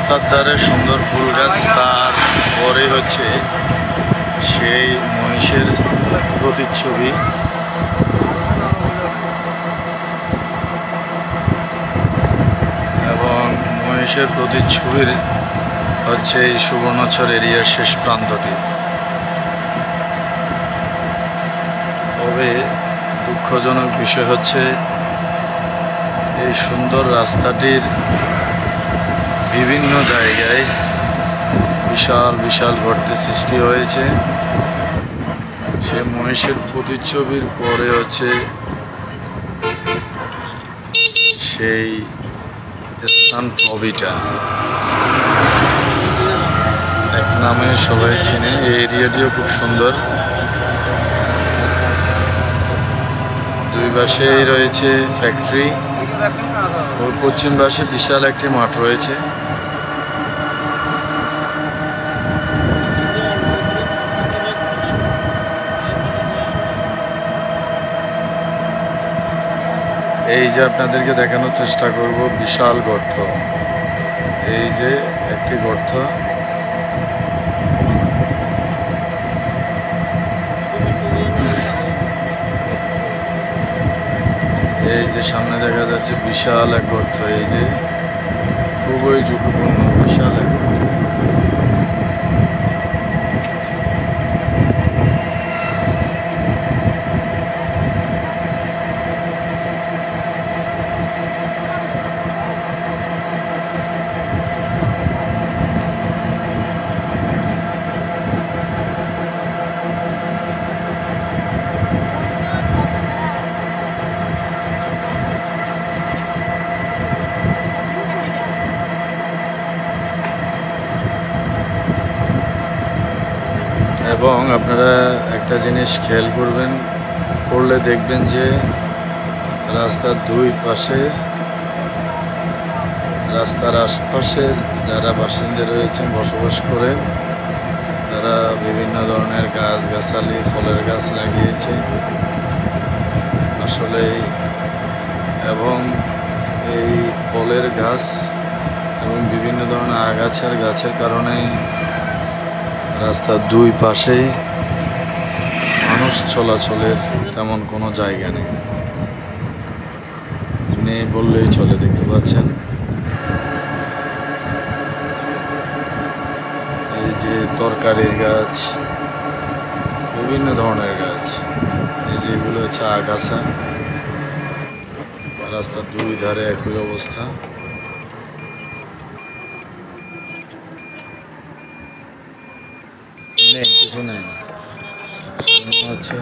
রাস্তার ধারে সুন্দর ফুল গাছ, তারপরে হচ্ছে সেই মহিষের প্রতিচ্ছবি। এবং মহিষের প্রতিচ্ছবির হচ্ছে এই সুবর্ণচর এরিয়ার শেষ প্রান্তটি। তবে দুঃখজনক বিষয় হচ্ছে এই সুন্দর রাস্তাটির বিভিন্ন জায়গায় বিশাল বিশাল গর্তের সৃষ্টি হয়েছে। সে মহিষের প্রতিচ্ছবির পরে হচ্ছে সেই স্থান প্রবিটা এক নামে সবাই চিনে। এই এরিয়াটিও খুব সুন্দর। দুই পাশেই রয়েছে ফ্যাক্টরি, ওর পশ্চিম পাশে বিশাল একটি মাঠ রয়েছে। এই যে আপনাদেরকে দেখানোর চেষ্টা করব বিশাল গর্ত। এই যে একটি গর্ত, এই যে সামনে দেখা যাচ্ছে বিশাল এক গর্ত। এই যে খুবই ঝুঁকিপূর্ণ বিশাল এক গর্ত। এবং আপনারা একটা জিনিস খেয়াল করলে দেখবেন যে রাস্তার দুই পাশে, রাস্তার আশপাশে যারা বাসিন্দা রয়েছেন বসবাস করেন, তারা বিভিন্ন ধরনের গাছগাছালি ফলের গাছ লাগিয়েছে আসলে। এবং এই ফলের গাছ এবং বিভিন্ন ধরনের আগাছার গাছের কারণে রাস্তার দুই পাশেই মানুষ চলাচলের তেমন কোনো জায়গা নেই বললেই চলে। দেখতে পাচ্ছেন এই যে তরকারির গাছ, বিভিন্ন ধরনের গাছ, এই যেগুলো হচ্ছে আগাছা। রাস্তার দুই ধারে একই অবস্থা। নেই, কিছু নেই। হচ্ছে